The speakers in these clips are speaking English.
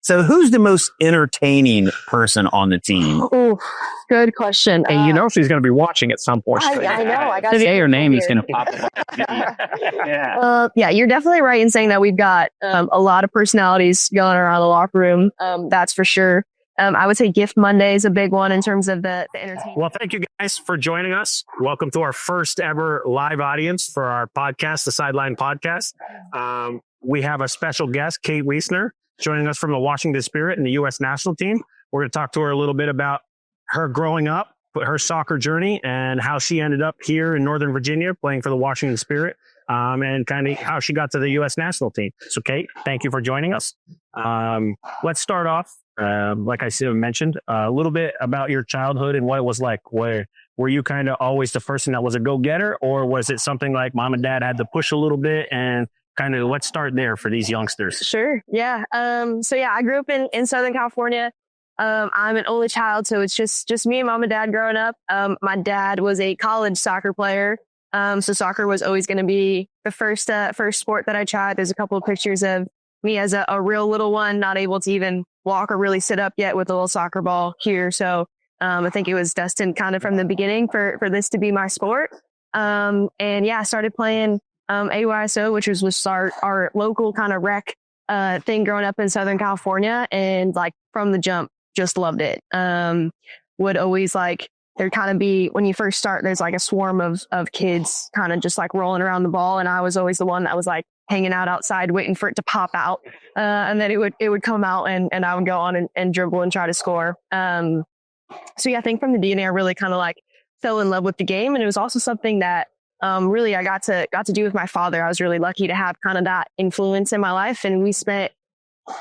So who's the most entertaining person on the team? Oh, good question. And she's going to be watching at some point. I know. I got to say her name is going to pop up. Yeah, you're definitely right in saying that we've got a lot of personalities going around the locker room. That's for sure. I would say Gift Monday is a big one in terms of the entertainment. Well, thank you guys for joining us. Welcome to our first ever live audience for our podcast, the Sideline podcast. We have a special guest, Kate Wiesner, joining us from the Washington Spirit and the U.S. national team. We're going to talk to her a little bit about her growing up, her soccer journey, and how she ended up here in Northern Virginia playing for the Washington Spirit, and kind of how she got to the U.S. national team. So, Kate, thank you for joining us. Let's start off, like I mentioned, a little bit about your childhood and what it was like. Were you kind of always the person that was a go-getter, or was it something like mom and dad had to push a little bit? And kind of let's start there for these youngsters. Sure. Yeah. I grew up in Southern California. I'm an only child, so it's just me and mom and dad growing up. My dad was a college soccer player. So soccer was always going to be the first sport that I tried. There's a couple of pictures of me as a real little one, not able to even walk or really sit up yet with a little soccer ball here. So, I think it was destined kind of from the beginning for this to be my sport. I started playing AYSO, which was our local kind of rec thing growing up in Southern California, and like from the jump, just loved it. Would always there'd kind of be, when you first start, there's like a swarm of kids kind of just like rolling around the ball, and I was always the one that was like hanging out outside waiting for it to pop out, and then it would come out and I would go on and dribble and try to score. I think from the DNA I really kind of like fell in love with the game, and it was also something that really I got to do with my father. I was really lucky to have kind of that influence in my life, and we spent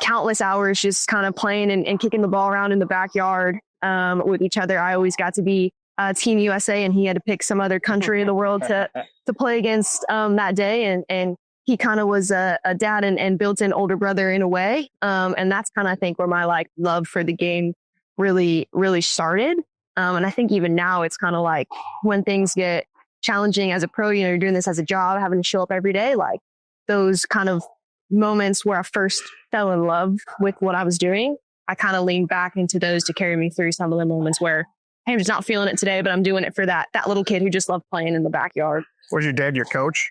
countless hours just kind of playing and kicking the ball around in the backyard with each other. I always got to be Team USA, and he had to pick some other country in the world to play against that day, and he kind of was a dad and built-in older brother in a way, and that's kind of I think where my like love for the game really started. And I think even now it's kind of like when things get challenging as a pro, you're doing this as a job, having to show up every day, like those kind of moments where I first fell in love with what I was doing, I kind of leaned back into those to carry me through some of the moments where, hey, I'm just not feeling it today, but I'm doing it for that little kid who just loved playing in the backyard. Was your dad your coach?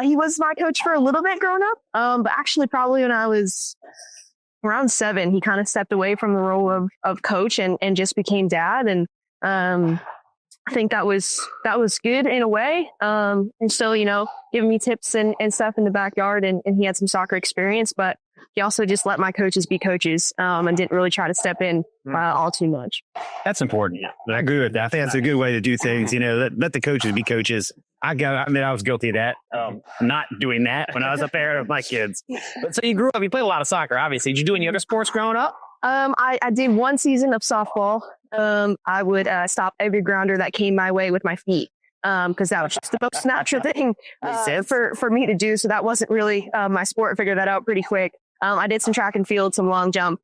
He was my coach for a little bit growing up, but actually probably when I was around 7, he kind of stepped away from the role of coach and just became dad. And I think that was good in a way. And still, giving me tips and stuff in the backyard, and he had some soccer experience, but he also just let my coaches be coaches, and didn't really try to step in all too much. That's important. I agree with that. I think that's a good way to do things. Let the coaches be coaches. I was guilty of that. Not doing that when I was a parent of my kids. But so you grew up, you played a lot of soccer, obviously. Did you do any other sports growing up? I did one season of softball. I would stop every grounder that came my way with my feet, because that was just the most natural thing for me to do. So that wasn't really my sport. I figured that out pretty quick. I did some track and field, some long jump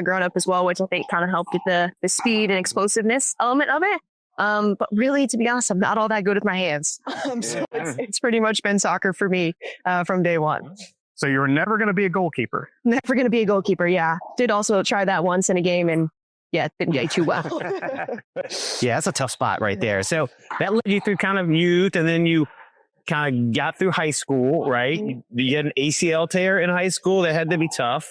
growing up as well, which I think kind of helped with the speed and explosiveness element of it. But really, to be honest, I'm not all that good with my hands. So it's pretty much been soccer for me from day one. So you were never going to be a goalkeeper? Never going to be a goalkeeper, yeah. Did also try that once in a game, and yeah, didn't get too well. Yeah, that's a tough spot right there. So that led you through kind of youth, and then you kind of got through high school, right? You get an ACL tear in high school. That had to be tough.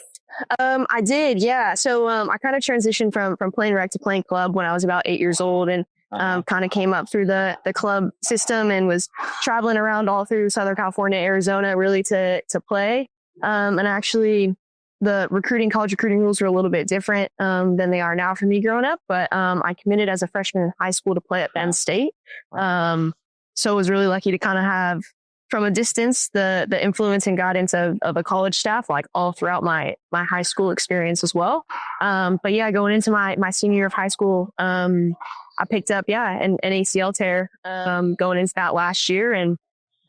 I did, yeah. So I kind of transitioned from playing rec to playing club when I was about 8 years old, and kind of came up through the club system and was traveling around all through Southern California, Arizona, really to play. And actually, the college recruiting rules were a little bit different than they are now for me growing up. But I committed as a freshman in high school to play at Penn State. So I was really lucky to kind of have, from a distance, the influence and guidance of a college staff, like all throughout my high school experience as well. But yeah, going into my senior year of high school, I picked up, an ACL tear going into that last year. And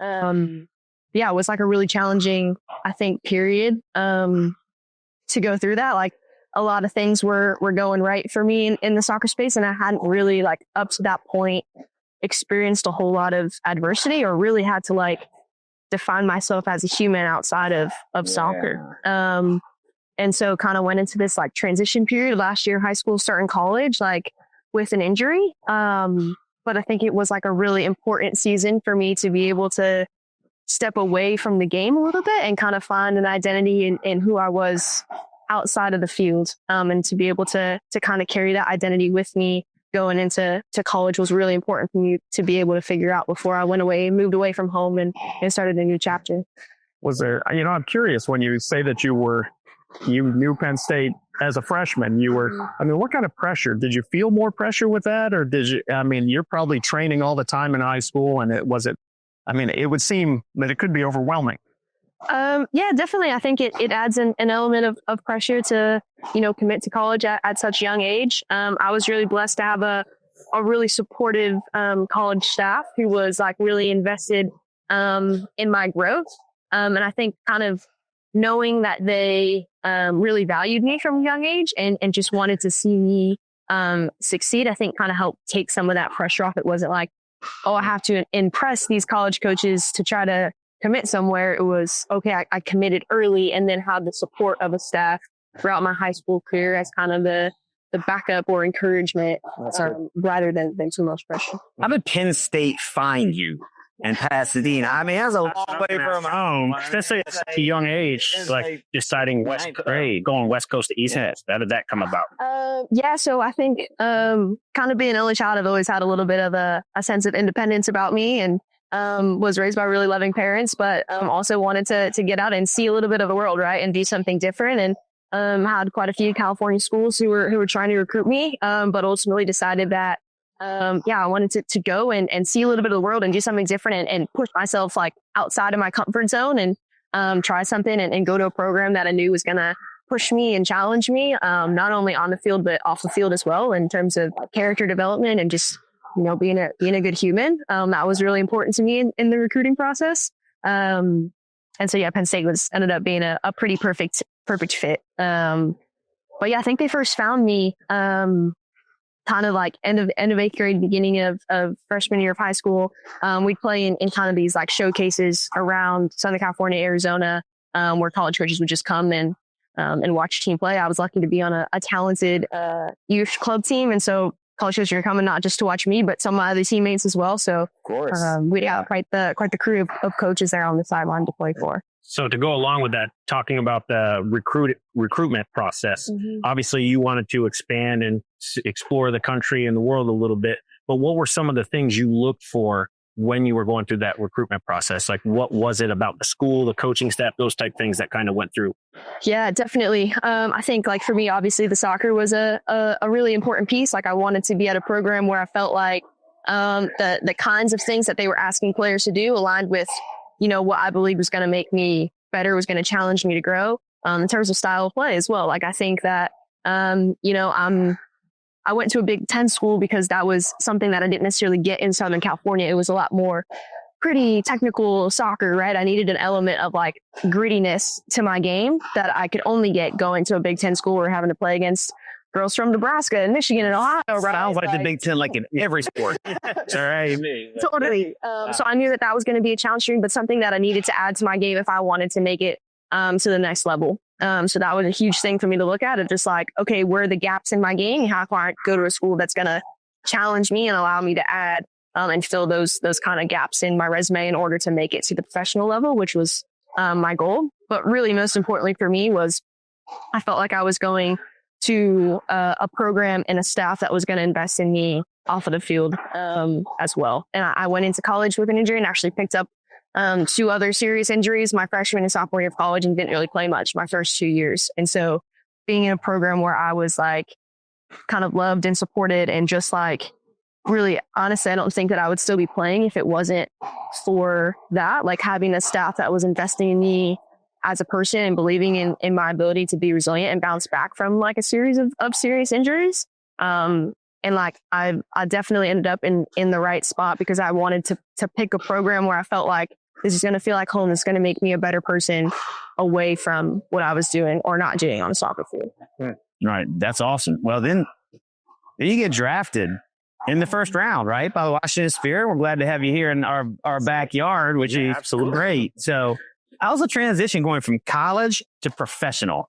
it was like a really challenging, I think, period to go through that. Like a lot of things were going right for me in the soccer space. And I hadn't really, like, up to that point, experienced a whole lot of adversity or really had to, like, define myself as a human outside of soccer. And so kind of went into this like transition period last year, high school, starting college, like with an injury. But I think it was like a really important season for me to be able to step away from the game a little bit and kind of find an identity in who I was outside of the field. And to be able to kind of carry that identity with me going into college was really important for me to be able to figure out before I went away, moved away from home and started a new chapter. Was there, I'm curious, when you say that you knew Penn State as a freshman, what kind of pressure? Did you feel more pressure with that? Or you're probably training all the time in high school, and it would seem that it could be overwhelming. Yeah, definitely. I think it adds an element of pressure to, commit to college at such a young age. I was really blessed to have a really supportive college staff who was like really invested in my growth. And I think kind of knowing that they really valued me from a young age and just wanted to see me succeed, I think kind of helped take some of that pressure off. It wasn't like, oh, I have to impress these college coaches to try to commit somewhere. It was, okay, I committed early and then had the support of a staff throughout my high school career as kind of the backup or encouragement rather than too much pressure. How did Penn State find you in Pasadena? That's a long way from home. Especially at a young age, like deciding going West Coast to East Coast. How did that come about? So I think kind of being an only child, I've always had a little bit of a sense of independence about me, and was raised by really loving parents, but also wanted to get out and see a little bit of the world, right, and do something different. And had quite a few California schools who were trying to recruit me, but ultimately decided that I wanted to go and see a little bit of the world and do something different and push myself like outside of my comfort zone and try something and go to a program that I knew was going to push me and challenge me, not only on the field, but off the field as well, in terms of character development and just, being a good human. That was really important to me in the recruiting process. And so, Penn State ended up being a pretty perfect fit. But I think they first found me, kind of like end of 8th grade, beginning of freshman year of high school. We'd play in kind of these like showcases around Southern California, Arizona, where college coaches would just come and watch a team play. I was lucky to be on a talented youth club team. And so college coaches were coming not just to watch me, but some of my other teammates as well. So of course, we got quite the crew of coaches there on the sideline to play for. So to go along with that, talking about the recruitment process, obviously you wanted to expand and explore the country and the world a little bit, but what were some of the things you looked for when you were going through that recruitment process? Like, what was it about the school, the coaching staff, those type things that kind of went through? Yeah, definitely. I think like for me, obviously the soccer was a really important piece. Like I wanted to be at a program where I felt like the kinds of things that they were asking players to do aligned with, what I believe was going to make me better, was going to challenge me to grow in terms of style of play as well. Like I think that, I went to a Big Ten school because that was something that I didn't necessarily get in Southern California. It was a lot more pretty technical soccer, right? I needed an element of like grittiness to my game that I could only get going to a Big Ten school or having to play against girls from Nebraska and Michigan and Ohio. Right? Sounds like the Big Ten, like in every sport. All right. Totally. So I knew that was going to be a challenge for me, but something that I needed to add to my game if I wanted to make it to the next level. So that was a huge thing for me to look at. It just like, okay, where are the gaps in my game? How can I go to a school that's going to challenge me and allow me to add and fill those kind of gaps in my resume in order to make it to the professional level, which was my goal. But really, most importantly for me was I felt like I was going to a program and a staff that was going to invest in me off of the field as well. And I went into college with an injury and actually picked up 2 other serious injuries my freshman and sophomore year of college and didn't really play much my first 2 years. And so being in a program where I was like kind of loved and supported and just like really honestly, I don't think that I would still be playing if it wasn't for that. Like having a staff that was investing in me as a person and believing in my ability to be resilient and bounce back from like a series of serious injuries. And like, I definitely ended up in the right spot because I wanted to pick a program where I felt like this is going to feel like home. It's going to make me a better person away from what I was doing or not doing on a soccer field. Right. That's awesome. Well, then you get drafted in the first round, right? By the Washington Spirit. We're glad to have you here in our backyard, which is absolutely great. So how's the transition going from college to professional?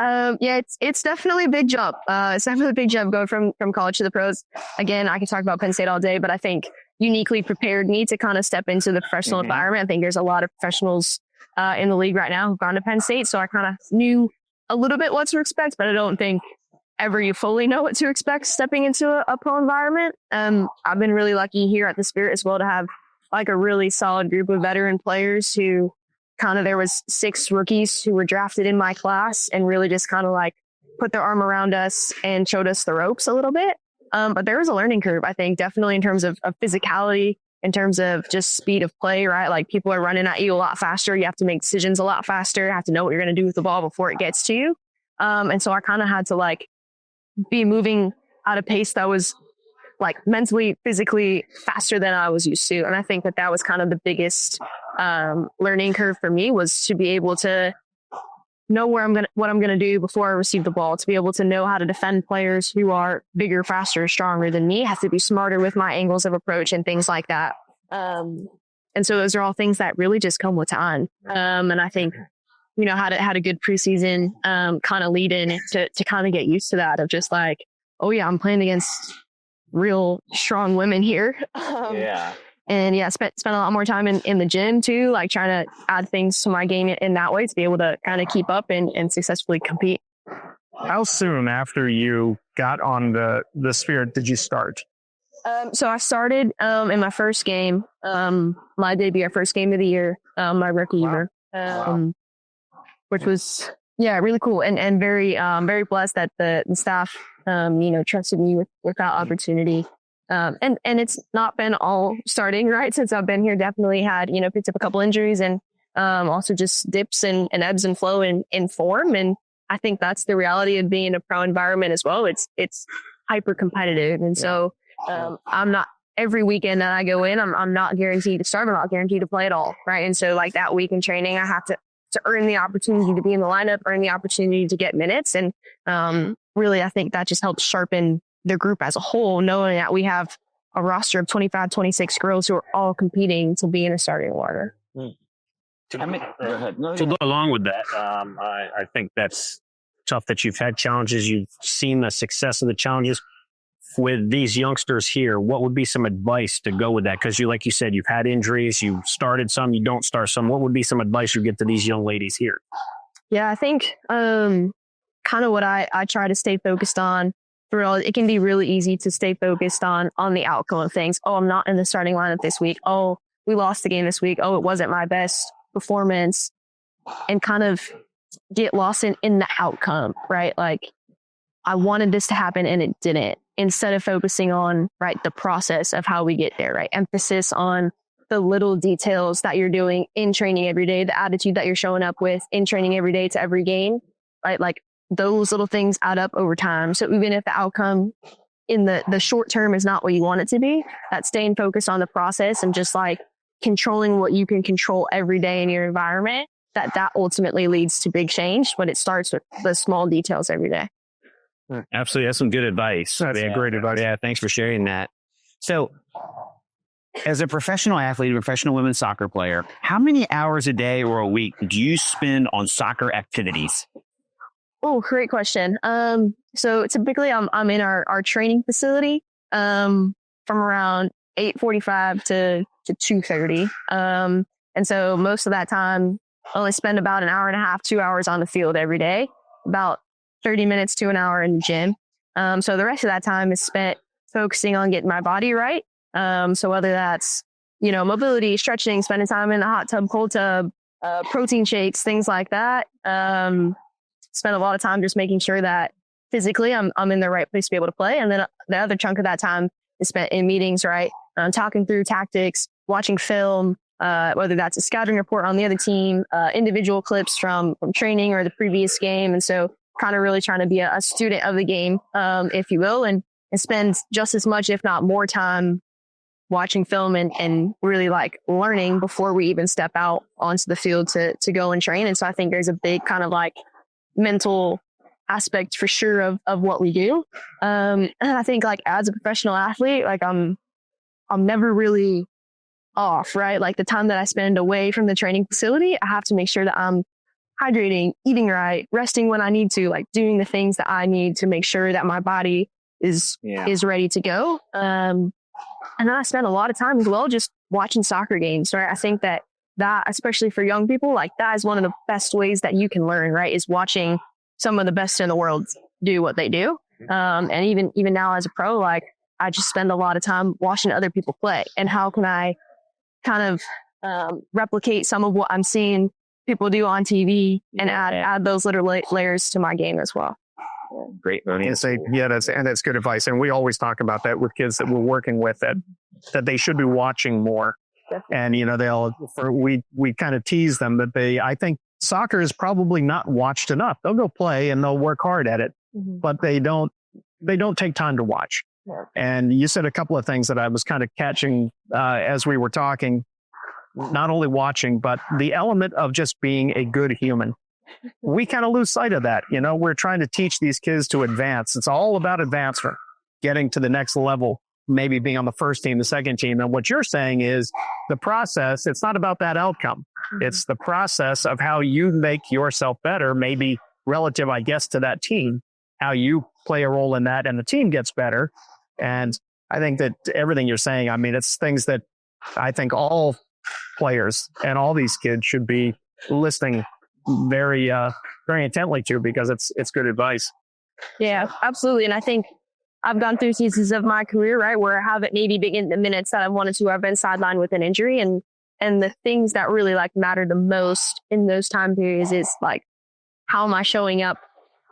Yeah, it's definitely a big jump. It's definitely a big jump going from college to the pros. Again, I can talk about Penn State all day, but I think uniquely prepared me to kind of step into the professional environment. I think there's a lot of professionals in the league right now who've gone to Penn State, so I kind of knew a little bit what to expect, but I don't think ever you fully know what to expect stepping into a pro environment. I've been really lucky here at the Spirit as well to have like a really solid group of veteran players who there was 6 rookies who were drafted in my class and really just kind of like put their arm around us and showed us the ropes a little bit. But there was a learning curve, I think, definitely in terms of physicality, in terms of just speed of play, right? Like people are running at you a lot faster. You have to make decisions a lot faster. You have to know what you're going to do with the ball before it gets to you. And so I kind of had to like be moving at a pace that was like mentally, physically faster than I was used to. And I think that was kind of the biggest learning curve for me, was to be able to know what I'm going to do before I receive the ball, to be able to know how to defend players who are bigger, faster, stronger than me, have to be smarter with my angles of approach and things like that. And so those are all things that really just come with time. And I think, had a good preseason kind of lead in to kind of get used to that, of just like, oh yeah, I'm playing against real strong women here. And yeah, spent a lot more time in the gym too, like trying to add things to my game in that way to be able to kind of keep up and successfully compete. How soon after you got on the Spirit did you start? So I started in my first game, my debut, our first game of the year, my rookie year, which was really cool and very blessed that the staff trusted me with that opportunity. And it's not been all starting right since I've been here. Definitely had, picked up a couple injuries and also just dips and ebbs and flow in form. And I think that's the reality of being in a pro environment as well. It's hyper competitive. And so I'm not, every weekend that I go in, I'm not guaranteed to start. I'm not guaranteed to play at all. Right. And so like that week in training, I have to earn the opportunity to be in the lineup, earn the opportunity to get minutes. And really, I think that just helps sharpen the group as a whole, knowing that we have a roster of 25, 26 girls who are all competing to be in a starting order. To go along with that, I think that's tough that you've had challenges. You've seen the success of the challenges with these youngsters here. What would be some advice to go with that? Because like you said, you've had injuries, you started some, you don't start some. What would be some advice you give to these young ladies here? Yeah, I think kind of what I try to stay focused on. It can be really easy to stay focused on the outcome of things. Oh, I'm not in the starting lineup this week. Oh, we lost the game this week. Oh, it wasn't my best performance, and kind of get lost in the outcome, right? Like I wanted this to happen and it didn't, instead of focusing on, right, the process of how we get there, right? Emphasis on the little details that you're doing in training every day, the attitude that you're showing up with in training every day to every game, right? Like those little things add up over time. So even if the outcome in the short term is not what you want it to be, that staying focused on the process and just like controlling what you can control every day in your environment, that ultimately leads to big change, but it starts with the small details every day. Absolutely. That's some good advice. That's great advice. Yeah. Thanks for sharing that. So as a professional athlete, a professional women's soccer player, how many hours a day or a week do you spend on soccer activities? Oh, great question. So typically I'm in our training facility, from around 8:45 to 2:30. And so most of that time I only spend about an hour and a half, 2 hours on the field every day, about 30 minutes to an hour in the gym. So the rest of that time is spent focusing on getting my body right. So whether that's, mobility, stretching, spending time in the hot tub, cold tub, protein shakes, things like that. Spend a lot of time just making sure that physically I'm in the right place to be able to play. And then the other chunk of that time is spent in meetings, right? Talking through tactics, watching film, whether that's a scouting report on the other team, individual clips from training or the previous game. And so kind of really trying to be a student of the game, if you will, and spend just as much, if not more time watching film and really like learning before we even step out onto the field to go and train. And so I think there's a big kind of like mental aspect for sure of what we do. And I think like as a professional athlete, like I'm never really off, right? Like the time that I spend away from the training facility, I have to make sure that I'm hydrating, eating right, resting when I need to, like doing the things that I need to make sure that my body is ready to go. And then I spend a lot of time as well just watching soccer games, right? I think that especially for young people, like that is one of the best ways that you can learn, right? Is watching some of the best in the world do what they do. And even now as a pro, like I just spend a lot of time watching other people play, and how can I kind of replicate some of what I'm seeing people do on TV and add those little layers to my game as well. Great. That's good advice. And we always talk about that with kids that we're working with, that they should be watching more. Definitely. And, we kind of tease them that I think soccer is probably not watched enough. They'll go play and they'll work hard at it, but they don't take time to watch. Yeah. And you said a couple of things that I was kind of catching as we were talking, not only watching, but the element of just being a good human. We kind of lose sight of that. We're trying to teach these kids to advance. It's all about advancement, getting to the next level, maybe being on the first team, the second team. And what you're saying is the process, it's not about that outcome. It's the process of how you make yourself better, maybe relative, I guess, to that team, how you play a role in that and the team gets better. And I think that everything you're saying, I mean, it's things that I think all players and all these kids should be listening very, very intently to, because it's good advice. Yeah, absolutely. And I think I've gone through seasons of my career, right, where I haven't maybe been in the minutes that I wanted to. I've been sidelined with an injury, and the things that really like matter the most in those time periods is like, how am I showing up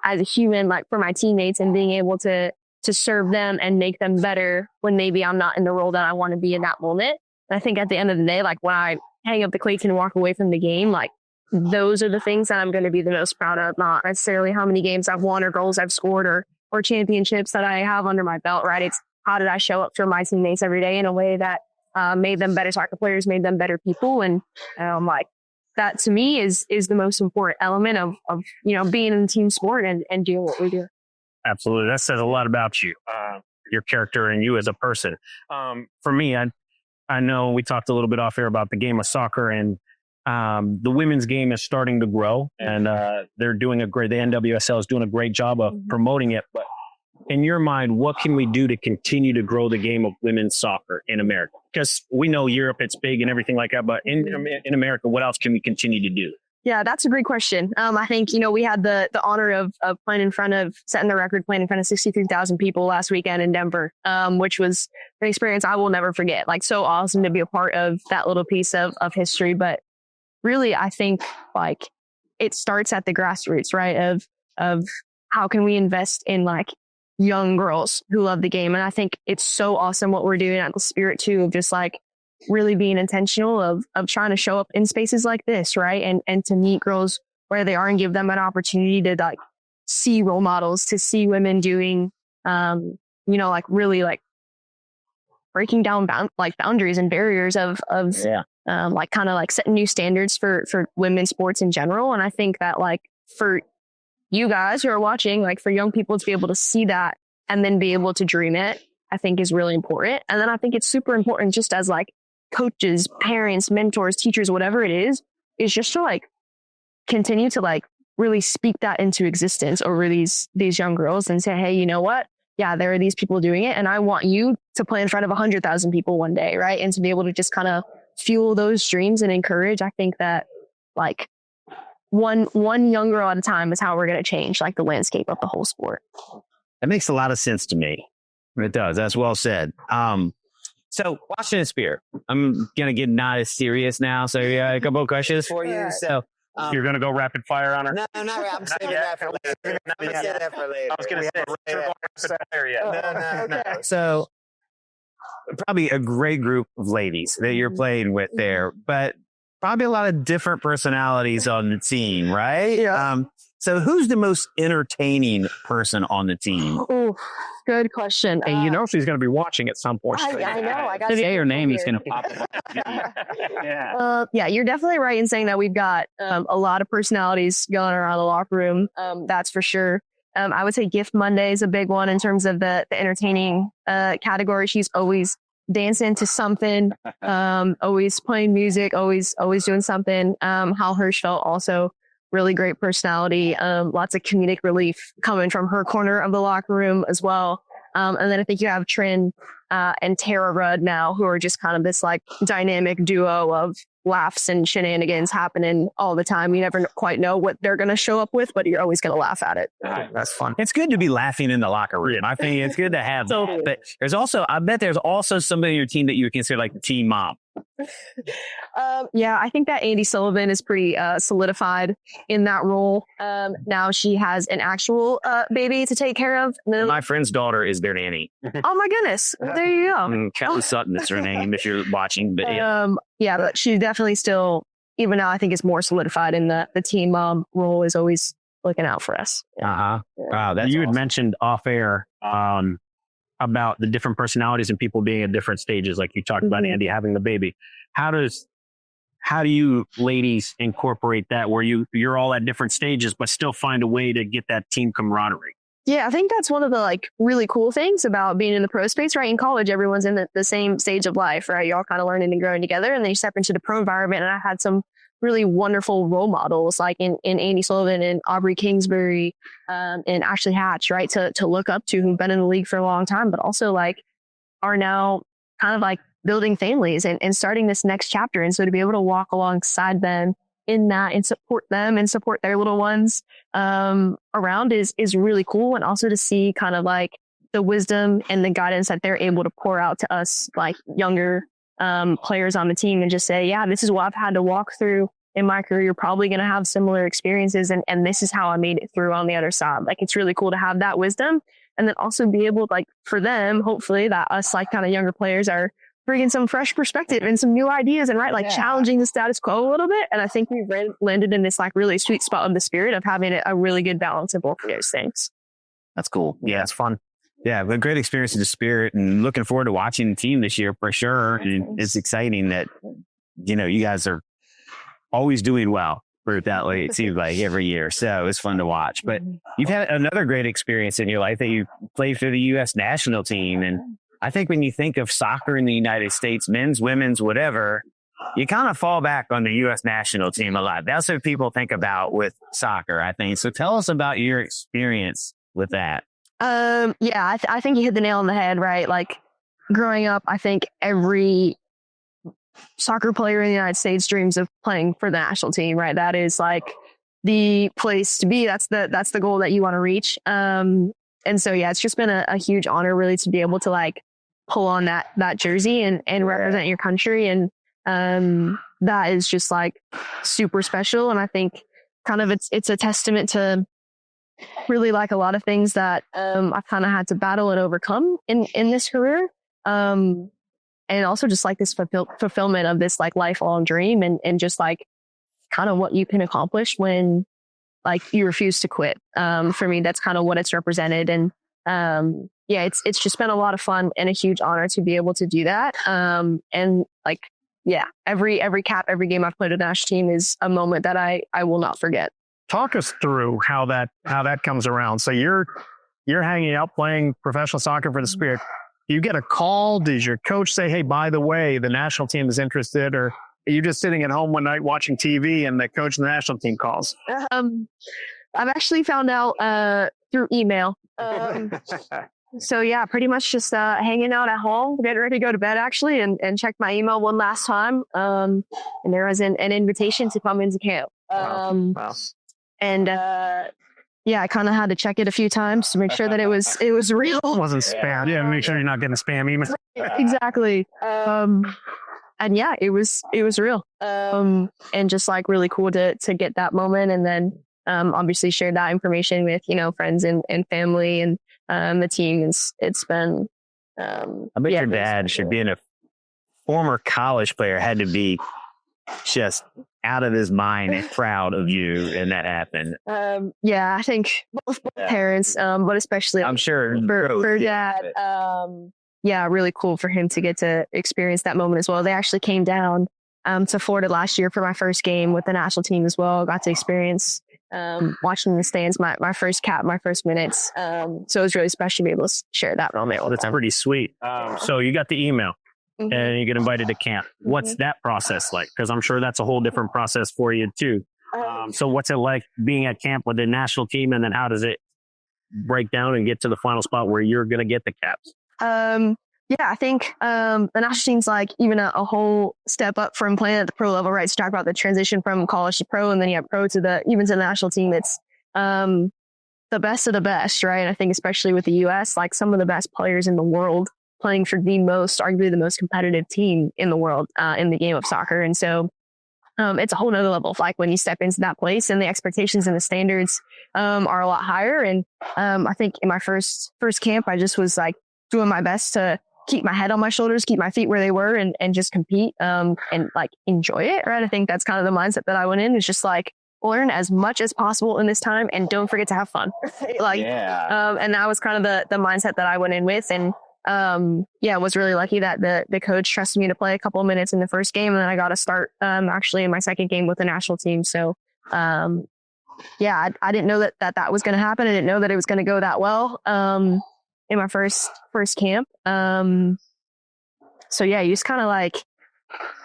as a human, like for my teammates, and being able to serve them and make them better when maybe I'm not in the role that I want to be in that moment. And I think at the end of the day, like when I hang up the cleats and walk away from the game, like those are the things that I'm going to be the most proud of, not necessarily how many games I've won or goals I've scored or championships that I have under my belt, right? It's how did I show up for my teammates every day in a way that made them better soccer players, made them better people. And like that to me is the most important element of being in a team sport and doing what we do. Absolutely. That says a lot about you, your character and you as a person. For me, I know we talked a little bit off air about the game of soccer, and the women's game is starting to grow, and they're doing the NWSL is doing a great job of promoting it. But in your mind, what can we do to continue to grow the game of women's soccer in America? Because we know Europe, it's big and everything like that, but in America, what else can we continue to do? Yeah, that's a great question. I think, we had the honor of setting the record, playing in front of 63,000 people last weekend in Denver, which was an experience I will never forget. Like, so awesome to be a part of that little piece of history. But really, I think like it starts at the grassroots, right? Of how can we invest in like young girls who love the game. And I think it's so awesome what we're doing at the Spirit too, of just like really being intentional of trying to show up in spaces like this, right? And to meet girls where they are and give them an opportunity to like see role models, to see women doing, like really like breaking down boundaries and barriers of like kind of like setting new standards for women's sports in general. And I think that like for you guys who are watching, like for young people to be able to see that and then be able to dream it, I think is really important. And then I think it's super important just as like coaches, parents, mentors, teachers, whatever it is just to like continue to like really speak that into existence over these young girls and say, hey, you know what? Yeah, there are these people doing it. And I want you to play in front of 100,000 people one day, right? And to be able to just kind of fuel those dreams and encourage. I think that like one young girl at a time is how we're going to change like the landscape of the whole sport. That makes a lot of sense to me. It does. That's well said. So Washington Spirit, I'm going to get not as serious now. So yeah, a couple of questions for you. So you're going to go rapid fire on her? No, not rapid. I'm saving that for later. I'm going to save that for later. I was going to say, rapid fire yet. No. So probably a great group of ladies that you're playing with there, but probably a lot of different personalities on the team, right? Yeah. So who's the most entertaining person on the team? Oh, good question. And she's going to be watching at some point. I know. I got to say her name is going to pop up. Yeah, you're definitely right in saying that we've got a lot of personalities going around the locker room. That's for sure. I would say Gift Monday is a big one in terms of the entertaining category. She's always dancing to something, always playing music, always doing something. Hal Hirschfeld also really great personality, lots of comedic relief coming from her corner of the locker room as well. And then I think you have Trin and Tara Rudd now, who are just kind of this like dynamic duo of laughs and shenanigans happening all the time. You never quite know what they're going to show up with, but you're always going to laugh at it. That's fun. It's good to be laughing in the locker room. I think it's good to have that. But I bet there's also somebody on your team that you would consider like the team mom. Yeah, I think that Andy Sullivan is pretty solidified in that role. Now she has an actual baby to take care of. My friend's daughter is their nanny. Oh my goodness. There you go. Kelly Sutton is her name if you're watching. But yeah, but she definitely still, even now, I think is more solidified in the team mom role, is always looking out for us. Wow, that's you awesome. had mentioned off air about the different personalities and people being at different stages, like you talked about Andy having the baby. How do you ladies incorporate that where you're all at different stages but still find a way to get that team camaraderie? Yeah, I think that's one of the like really cool things about being in the pro space, right? In college, everyone's in the same stage of life, right? You're all kind of learning and growing together, and then you step into the pro environment. And I had some really wonderful role models like in Andy Sullivan and Aubrey Kingsbury and Ashley Hatch, right? To look up to, who've been in the league for a long time, but also like are now kind of like building families and starting this next chapter. And so to be able to walk alongside them in that and support them and support their little ones around is really cool. And also to see kind of like the wisdom and the guidance that they're able to pour out to us, like younger players on the team, and just say, yeah, this is what I've had to walk through in my career. You're probably going to have similar experiences. And this is how I made it through on the other side. Like, it's really cool to have that wisdom. And then also be able, like, for them, hopefully that us like kind of younger players are bringing some fresh perspective and some new ideas and challenging the status quo a little bit. And I think we've landed in this like really sweet spot of the spirit of having a really good balance of both of those things. That's cool. Yeah, it's fun. Yeah, but great experience in the spirit, and looking forward to watching the team this year for sure. And it's exciting that, you guys are always doing well for that way. It seems like every year. So it's fun to watch. But you've had another great experience in your life that you played for the U.S. national team. And I think when you think of soccer in the United States, men's, women's, whatever, you kind of fall back on the U.S. national team a lot. That's what people think about with soccer, I think. So tell us about your experience with that. I think you hit the nail on the head, right? Like, growing up, I think every soccer player in the United States dreams of playing for the national team, right? That is like the place to be. That's the goal that you want to reach. And so, yeah, it's just been a huge honor really to be able to like pull on that jersey and represent your country. And that is just like super special. And I think kind of it's a testament to really like a lot of things that I've kind of had to battle and overcome in this career. And also just like this fulfillment of this like lifelong dream and just like kind of what you can accomplish when like you refuse to quit. For me, that's kind of what it's represented. And it's just been a lot of fun and a huge honor to be able to do that. And like, yeah, every game I've played with the national team is a moment that I will not forget. Talk us through how that comes around. So you're hanging out playing professional soccer for the Spirit. You get a call. Does your coach say, hey, by the way, the national team is interested? Or are you just sitting at home one night watching TV and the coach of the national team calls? I've actually found out through email. So yeah, pretty much just hanging out at home, getting ready to go to bed actually, and checked my email one last time. And there was an invitation to come into camp. Wow. And I kind of had to check it a few times to make sure that it was real. It wasn't spam. Yeah, make sure you're not getting a spam email. Exactly. And yeah, it was real. And just like really cool to get that moment, and then obviously share that information with friends and family and the team. It's been. I bet your dad should be a former college player, had to be just out of his mind and proud of you, and that happened. I think both parents, but especially I'm sure for dad. Really cool for him to get to experience that moment as well. They actually came down to Florida last year for my first game with the national team as well. Got to experience watching the stands, my first cap, my first minutes. So it was really special to be able to share that moment with them. That's pretty sweet. So you got the email. And you get invited to camp. What's that process like? Because I'm sure that's a whole different process for you too. So what's it like being at camp with the national team, and then how does it break down and get to the final spot where you're going to get the caps? Yeah, I think the national team's like even a whole step up from playing at the pro level, right? So talk about the transition from college to pro, and then you have pro to the national team. It's the best of the best, right? And I think especially with the U.S., like some of the best players in the world playing for arguably the most competitive team in the world in the game of soccer. And so it's a whole nother level of like when you step into that place, and the expectations and the standards are a lot higher. And I think in my first camp, I just was like doing my best to keep my head on my shoulders, keep my feet where they were, and just compete and like enjoy it, right? I think that's kind of the mindset that I went in, is just like learn as much as possible in this time and don't forget to have fun. And that was kind of the mindset that I went in with. And was really lucky that the coach trusted me to play a couple of minutes in the first game, and then I got to start actually in my second game with the national team. So I didn't know that was going to happen. I didn't know that it was going to go that well in my first camp. You just kind of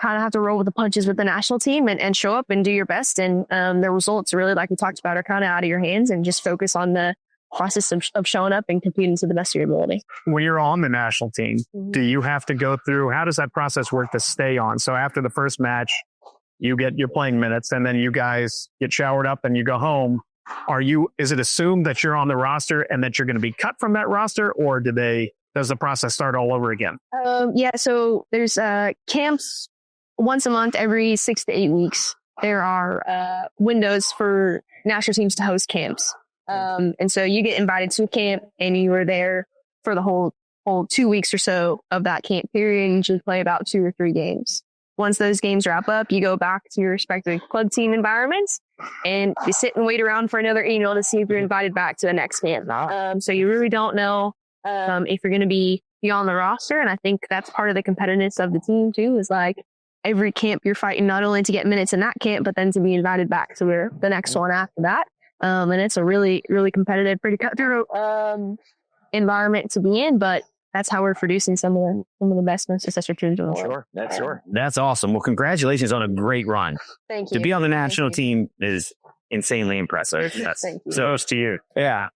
have to roll with the punches with the national team and show up and do your best. And the results, really, like we talked about, are kind of out of your hands, and just focus on the process of showing up and competing to the best of your ability. When you're on the national team, do you have to go through, how does that process work to stay on? So after the first match, you get your playing minutes, and then you guys get showered up and you go home. Is it assumed that you're on the roster and that you're going to be cut from that roster, or does the process start all over again? So there's camps once a month, every 6 to 8 weeks. There are windows for national teams to host camps. And so you get invited to camp, and you are there for the whole 2 weeks or so of that camp period, and you play about 2 or 3 games. Once those games wrap up, you go back to your respective club team environments, and you sit and wait around for another email to see if you're invited back to the next camp. So you really don't know if you're going to be on the roster. And I think that's part of the competitiveness of the team too, is like every camp you're fighting not only to get minutes in that camp, but then to be invited back to the next one after that. And it's a really, really competitive, pretty cutthroat environment to be in, but that's how we're producing some of the best, most successful teams in the world. That's awesome. Well, congratulations on a great run. Thank you. To be on the national team is insanely impressive. Yes. Thank you. So it's to you. Yeah.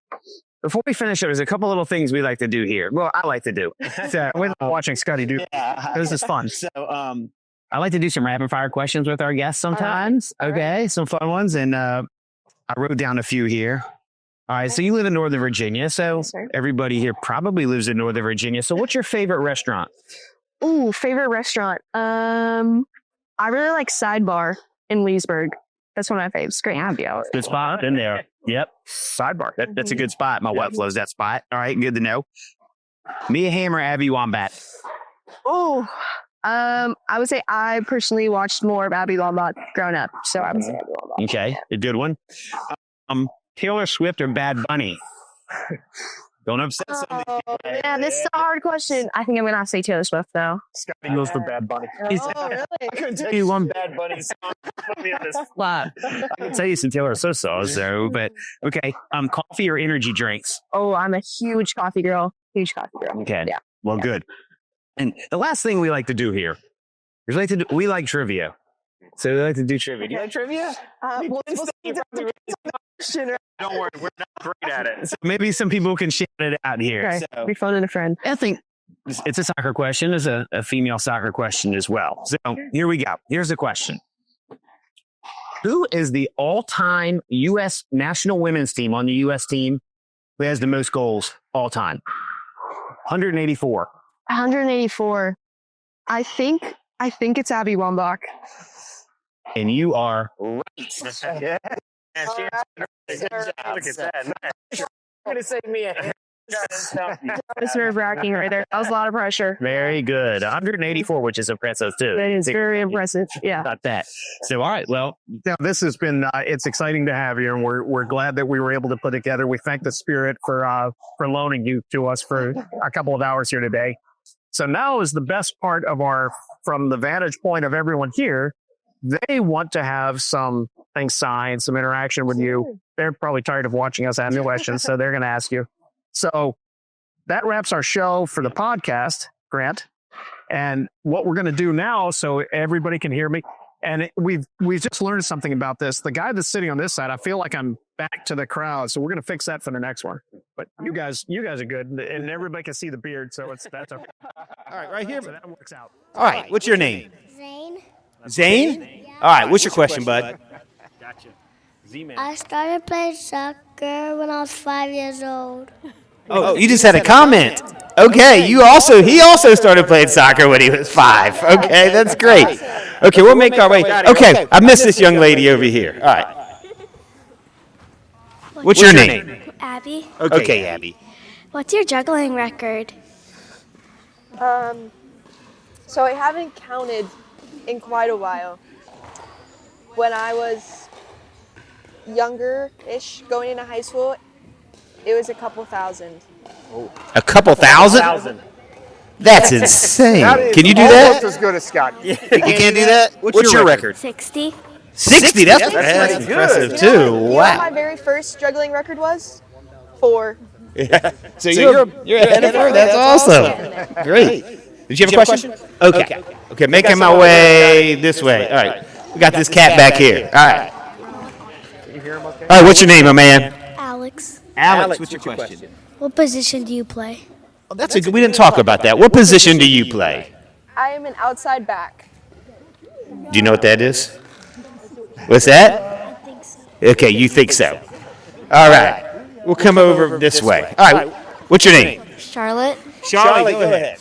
Before we finish up, there's a couple little things we like to do here. Well, I like to do. We're watching Scotty do. Yeah. This is fun. So, I like to do some rapid fire questions with our guests sometimes. All right. Some fun ones. And I wrote down a few here. All right. So you live in Northern Virginia. So Yes, sir. everybody here probably lives in Northern Virginia. So what's your favorite restaurant? Ooh, favorite restaurant. I really like Sidebar in Leesburg. That's one of my faves. Great ambiance. Good spot in there. Yep. Sidebar. That's a good spot. My wife loves that spot. All right. Good to know. Mia Hamm or Abby Wambach? Oh, I would say I personally watched more of Abby Wambach growing up, so I would say Abby Wambach. Okay. A good one. Taylor Swift or Bad Bunny? Don't upset somebody. Yeah, this is a hard question. I think I'm gonna have to say Taylor Swift though. Scotty goes for Bad Bunny. Oh, really? I can tell you one Bad Bunny song. Put me on this. Wow. I can tell you some Taylor Swift songs though, but okay. Coffee or energy drinks? Oh, I'm a huge coffee girl. Huge coffee girl. Okay. Yeah. Well, good. And the last thing we like to do here is we like trivia. So we like to do trivia. Do you like trivia? Don't worry, we're not great at it. So maybe some people can shout it out here. Okay. So Be phone and a friend. I think it's a soccer question. It's a female soccer question as well. So here we go. Here's the question. Who is the all-time U.S. national women's team on the U.S. team who has the most goals all time? 184. 184. I think it's Abby Wambach. And you are Yeah. And she answered. Look at that. I'm going to say Mia. It's nerve-wracking right there. That was a lot of pressure. very good. 184, which is impressive too. That is very impressive. Yeah. Not that. So, all right. Well, Now, this has been, it's exciting to have you, and we're glad that we were able to put it together. We thank the Spirit for loaning you to us for a couple of hours here today. So now is the best part of from the vantage point of everyone here, they want to have some things signed, some interaction with you. They're probably tired of watching us ask questions, so they're going to ask you. So that wraps our show for the podcast, Grant. And what we're going to do now, so everybody can hear me, And we've just learned something about this. The guy that's sitting on this side, I feel like I'm back to the crowd, so we're going to fix that for the next one. But you guys are good, and everybody can see the beard, so that's okay. All right, right here. So that works out. All right, what's your name? Zane. Zane? All right, what's your question, bud? Gotcha. Z-Man. I started playing soccer when I was 5 years old. Oh, you just had a comment. Okay, he also started playing soccer when he was 5. Okay, that's great. Okay, we'll make our way. Okay, I missed this young lady over here. All right. What's your name? Abby. Okay, Abby. What's your juggling record? So I haven't counted in quite a while. When I was younger-ish, going into high school, it was a couple thousand. A couple thousand? That's insane. Can you do Almost that? as good as Scott. You can't do that? What's your record? 60. 60? That's impressive, too. You know what my Wow. very first juggling record was? 4. So you're ahead of her? That's awesome. Great. Did you have a question? Okay. Okay, making my way this way. All right. We got this cat back here. All right. All right, what's your name, my man? Alex. Alex, what's your question? What position do you play? Oh, that's a good. We didn't talk about that. What position do you play? I am an outside back. Do you know what that is? What's that? I think so. Okay, you think so. All right. We'll come over this way. All right. What's your name? Charlotte. Charlie, go ahead.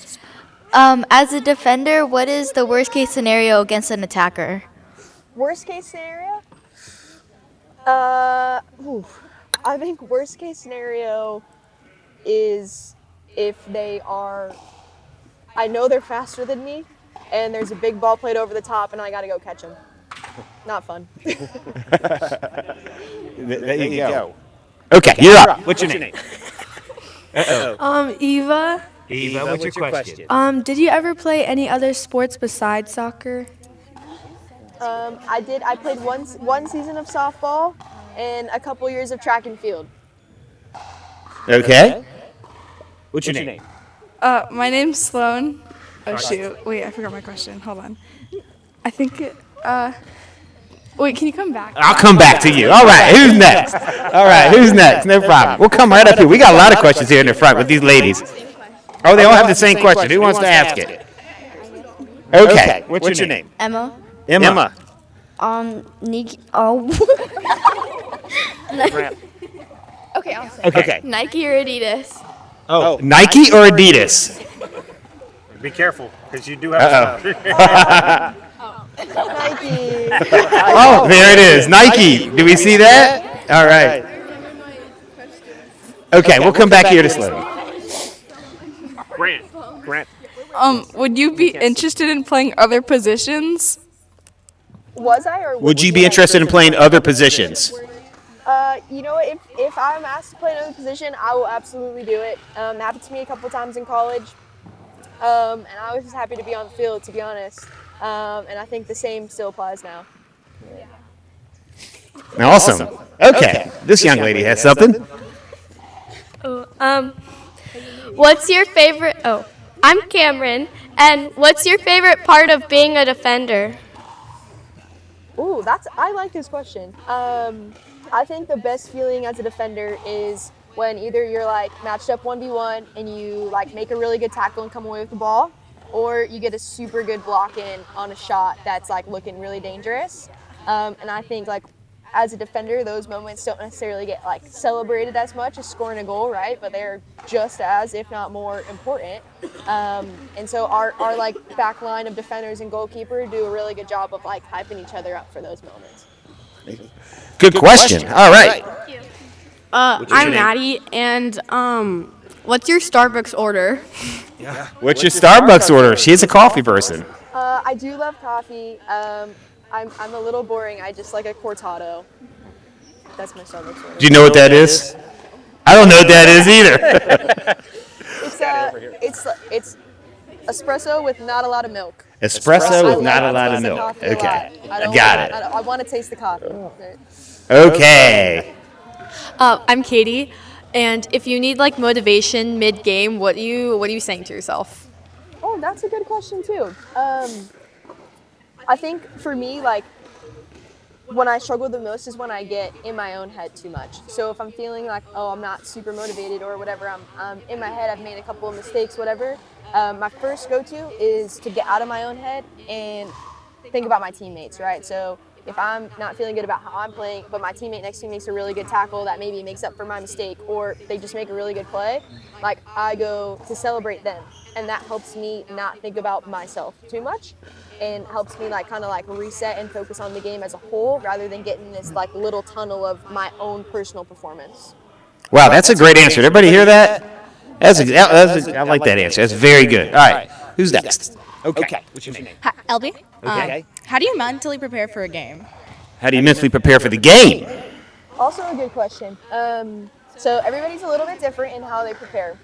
As a defender, what is the worst case scenario against an attacker? Worst case scenario? I think worst case scenario is if I know they're faster than me, and there's a big ball played over the top, and I got to go catch them. Not fun. There you go. Okay, you're up. What's your name? Eva. Eva, what's your question? Did you ever play any other sports besides soccer? I did. I played one season of softball and a couple years of track and field. Okay. What's your name? My name's Sloan. Oh shoot! Wait, I forgot my question. Hold on. I think it. Wait, can you come back? I'll come back to you. All right, who's next? All right, who's next? No problem. We'll come right up here. We got a lot of questions here in the front with these ladies. Oh, they all have the same question. Who wants to ask it? Okay. What's your name? Emma. Emma. Nike. Oh. Okay, I'll say. Okay. Nike or Adidas? Oh, Nike or Adidas? Be careful, because you do have Nike. Oh, there it is. Nike. Do we see that? All right. Okay, we'll come back here to Sloan. Grant. Would you be interested in playing other positions? Was I or Would you be interested in playing other positions? You know what? If I'm asked to play another position, I will absolutely do it. Happened to me a couple times in college, and I was just happy to be on the field, to be honest. And I think the same still applies now. Awesome. Okay, this young lady has something. What's your favorite? Oh, I'm Cameron. And what's your favorite part of being a defender? Ooh, I like this question. I think the best feeling as a defender is when either you're like matched up 1v1 and you like make a really good tackle and come away with the ball, or you get a super good block in on a shot that's like looking really dangerous. And I think like as a defender, those moments don't necessarily get like celebrated as much as scoring a goal, right? But they're just as, if not more, important. And so our like back line of defenders and goalkeeper do a really good job of like hyping each other up for those moments. Good question. All right. I'm Maddie, and what's your Starbucks order? What's your Starbucks order? She's a coffee person. I do love coffee. I'm a little boring. I just like a cortado. That's my Starbucks order. Do you know what that is? I don't know what that is either. It's espresso with not a lot of milk. Espresso with not a lot of milk. Coffee a lot. Okay, I don't got want- it. I want to taste the coffee. Okay. I'm Katie, and if you need like motivation mid-game, what are you saying to yourself? Oh, that's a good question too. I think for me, like, when I struggle the most is when I get in my own head too much. So if I'm feeling like, oh, I'm not super motivated or whatever, I'm in my head, I've made a couple of mistakes, whatever, my first go-to is to get out of my own head and think about my teammates, right? So if I'm not feeling good about how I'm playing, but my teammate next to me makes a really good tackle that maybe makes up for my mistake, or they just make a really good play, like, I go to celebrate them. And that helps me not think about myself too much, and helps me like kind of like reset and focus on the game as a whole rather than get in this like little tunnel of my own personal performance. Wow, that's a great answer. Did everybody hear that? I like that answer. That's very good. All right, who's next? Okay. What's your name? Hi, Elby. Okay. How do you mentally prepare for a game? How do you mentally prepare for the game? Also a good question. So everybody's a little bit different in how they prepare.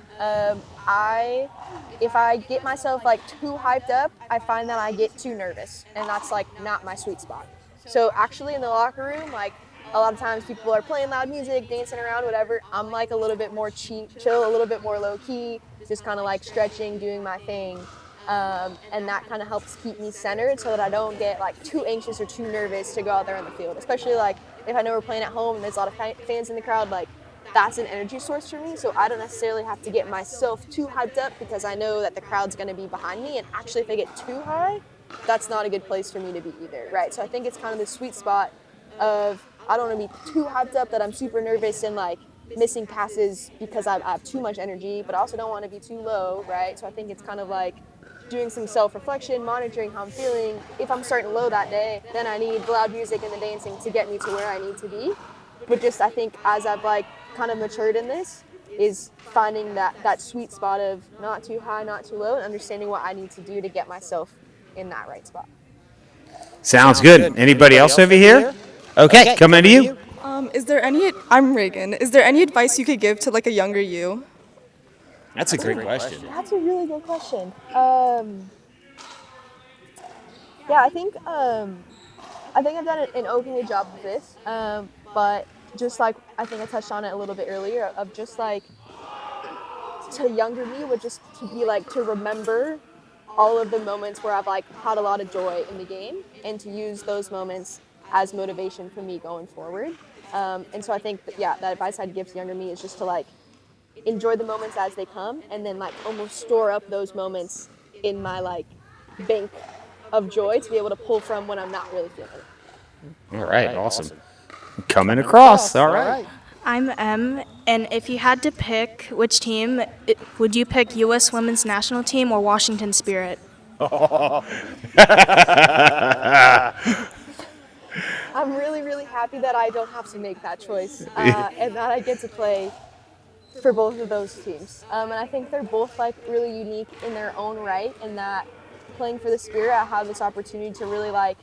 If I get myself like too hyped up, I find that I get too nervous, and that's like not my sweet spot. So actually in the locker room, like a lot of times people are playing loud music, dancing around, whatever. I'm like a little bit more chill, a little bit more low key, just kind of like stretching, doing my thing. And that kind of helps keep me centered so that I don't get like too anxious or too nervous to go out there on the field, especially like if I know we're playing at home and there's a lot of fans in the crowd, like that's an energy source for me. So I don't necessarily have to get myself too hyped up because I know that the crowd's going to be behind me. And actually if I get too high, that's not a good place for me to be either, right? So I think it's kind of the sweet spot of I don't want to be too hyped up that I'm super nervous and like missing passes because I have too much energy, but I also don't want to be too low, right? So I think it's kind of like doing some self-reflection, monitoring how I'm feeling. If I'm starting low that day, then I need the loud music and the dancing to get me to where I need to be. But just I think as I've like kind of matured in this is finding that sweet spot of not too high, not too low, and understanding what I need to do to get myself in that right spot. Sounds good. Anybody else over here? Okay, coming to you. I'm Reagan. Is there any advice you could give to like a younger you? That's a great question. That's a really good question. Yeah, I think I've done an okay job of this, but just like I think I touched on it a little bit earlier, of just like to younger me would just to be like to remember all of the moments where I've like had a lot of joy in the game and to use those moments as motivation for me going forward. And so I think that advice I'd give to younger me is just to like enjoy the moments as they come and then like almost store up those moments in my like bank of joy to be able to pull from when I'm not really feeling it. All right, awesome. Coming across. All right. I'm M, and if you had to pick which team, would you pick U.S. Women's National Team or Washington Spirit? I'm really, really happy that I don't have to make that choice and that I get to play for both of those teams. And I think they're both like really unique in their own right, and that playing for the Spirit, I have this opportunity to really like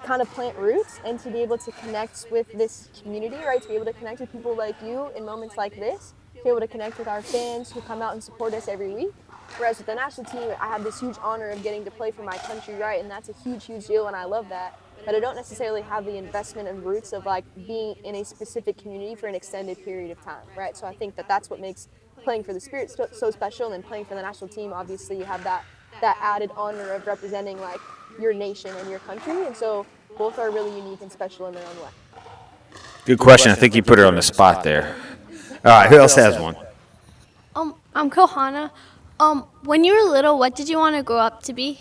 kind of plant roots and to be able to connect with this community, right? To be able to connect with people like you in moments like this, to be able to connect with our fans who come out and support us every week. Whereas with the national team, I have this huge honor of getting to play for my country, right? And that's a huge, huge deal, and I love that. But I don't necessarily have the investment and roots of like being in a specific community for an extended period of time, right? So I think that that's what makes playing for the Spirit so special, and then playing for the national team, obviously you have that added honor of representing like your nation and your country, and so both are really unique and special in their own way. Good question. I think you put her on the spot there. All right, who else has one? I'm Kohana. When you were little, what did you want to grow up to be?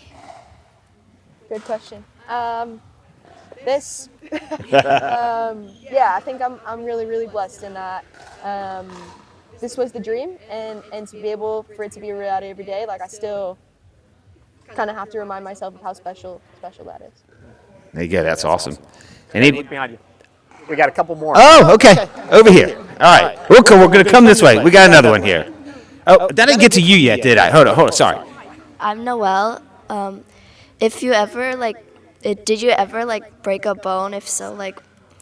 Good question. I think I'm really, really blessed in that this was the dream, and to be able for it to be a reality every day, like I still kind of have to remind myself of how special that is. There you go. That's awesome. Look behind you. We got a couple more. Oh, okay. Over here. All right. We're going to come this way. We got another one here. Oh, that didn't get to you yet, did I? Hold on. Sorry. I'm Noelle. If you ever did you ever break a bone? If so,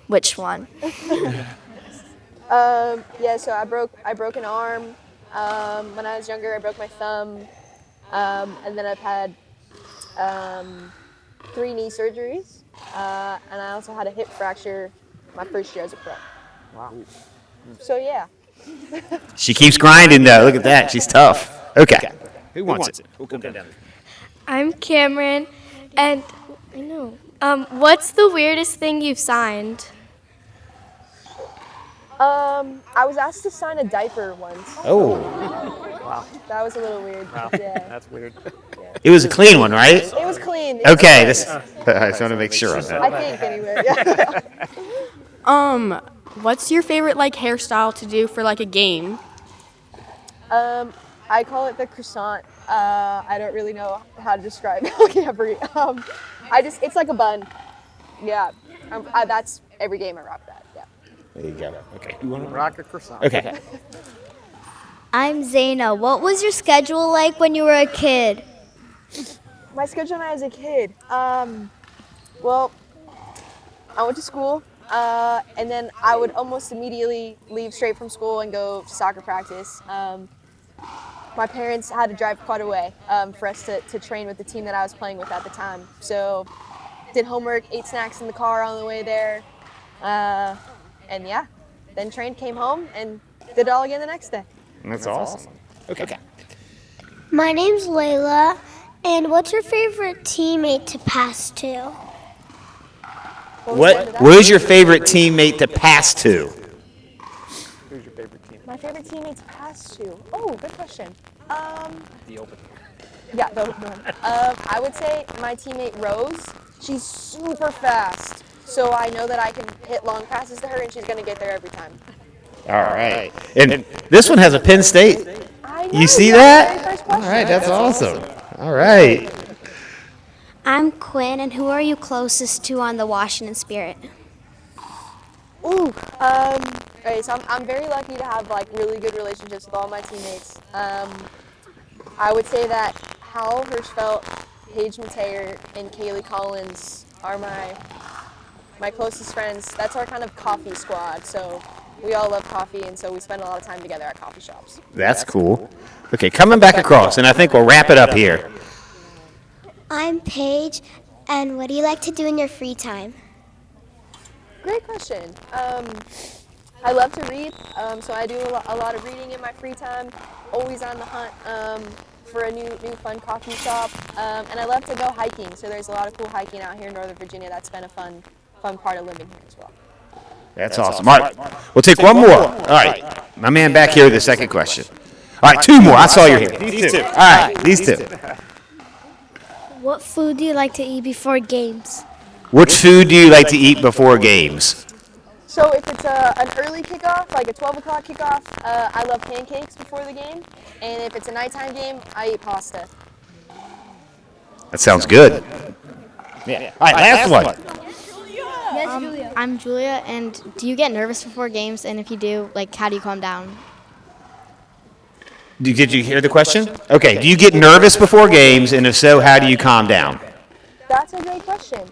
which one? So I broke an arm when I was younger. I broke my thumb, and then I've had 3 knee surgeries, and I also had a hip fracture my first year as a pro. Wow. So yeah. She keeps grinding though. Look at that. She's tough. Okay. Who wants it? We'll come down. I'm Cameron, and I know. What's the weirdest thing you've signed? I was asked to sign a diaper once. Oh. Wow. That was a little weird. Wow. Yeah. That's weird. It was a clean one, right? It was clean. Okay. I just want to make sure of that. I think anyway. Yeah. What's your favorite like hairstyle to do for like a game? I call it the croissant. I don't really know how to describe every. It's like a bun. Yeah. That's every game I rock that. Yeah. There you go. Okay. You want to rock a croissant? Okay. I'm Zaina. What was your schedule like when you were a kid? My schedule when I was a kid. Well, I went to school, and then I would almost immediately leave straight from school and go to soccer practice. My parents had to drive quite a way for us to train with the team that I was playing with at the time. So, did homework, ate snacks in the car on the way there, and yeah, then trained, came home, and did it all again the next day. That's awesome. Okay. My name's Layla, and what's your favorite teammate to pass to? What is your favorite teammate to pass to? Who's your favorite team? My favorite teammate to pass to? Oh, good question. The open. Yeah, the open one. I would say my teammate Rose. She's super fast, so I know that I can hit long passes to her, and she's gonna get there every time. All right. And this one has a Penn State. I know, You see yeah, that? very first All question. right. That's awesome. All right. I'm Quinn, and who are you closest to on the Washington Spirit? Ooh, okay, so I'm very lucky to have like really good relationships with all my teammates. I would say that Hal Hirschfeld, Paige Mateer, and Kaylee Collins are my closest friends. That's our kind of coffee squad. So we all love coffee, and so we spend a lot of time together at coffee shops. That's cool. Okay, coming back across, and I think we'll wrap it up here. I'm Paige, and what do you like to do in your free time? Great question. I love to read, so I do a lot of reading in my free time. Always on the hunt for a new fun coffee shop, and I love to go hiking. So there's a lot of cool hiking out here in Northern Virginia. That's been a fun part of living here as well. That's awesome. All right. We'll take one more. All right. My man back here with the second question. All right, two more. I saw your hand. These two. All right, these two. What food do you like to eat before games? What food do you like to eat before games? So if it's an early kickoff, like a 12 o'clock kickoff, I love pancakes before the game. And if it's a nighttime game, I eat pasta. That sounds good. Yeah. All right, last one. I'm Julia, and do you get nervous before games? And if you do, like, how do you calm down? Did you hear the question? Okay. Do you get nervous before games, and if so, how do you calm down? That's a great question.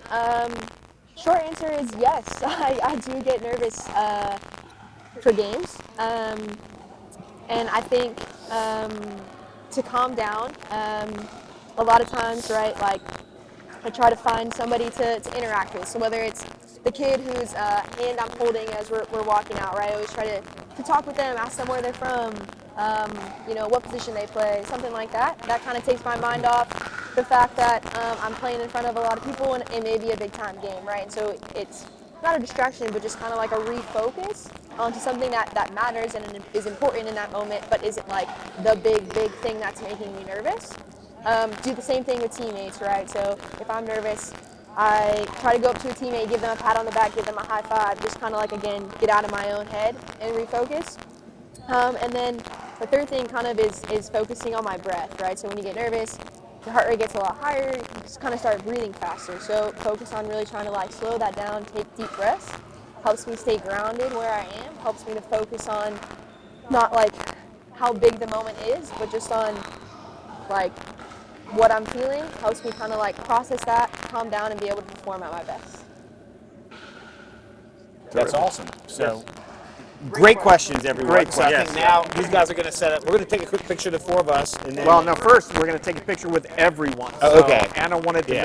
Short answer is yes. I do get nervous for games. And I think to calm down, a lot of times, right, like I try to find somebody to interact with. So whether it's the kid whose hand I'm holding as we're walking out, right, I always try to talk with them, ask them where they're from, what position they play, something like that. That kind of takes my mind off the fact that I'm playing in front of a lot of people and it may be a big time game, right? And so it's not a distraction, but just kind of like a refocus onto something that matters and is important in that moment, but isn't like the big thing that's making me nervous. Do the same thing with teammates, right? So if I'm nervous, I try to go up to a teammate, give them a pat on the back, give them a high five, just kind of like, again, get out of my own head and refocus. And then the third thing kind of is focusing on my breath, right? So when you get nervous, your heart rate gets a lot higher, you just kind of start breathing faster. So focus on really trying to like slow that down, take deep breaths. Helps me stay grounded where I am, helps me to focus on not like how big the moment is, but just on like what I'm feeling, helps me kind of like process that, calm down, and be able to perform at my best. That's awesome. So, great questions, everyone. Great So I questions. think now these guys are going to set up. We're going to take a quick picture of the four of us, and then. Well, no, first we're going to take a picture with everyone. Oh, okay. So Anna wanted to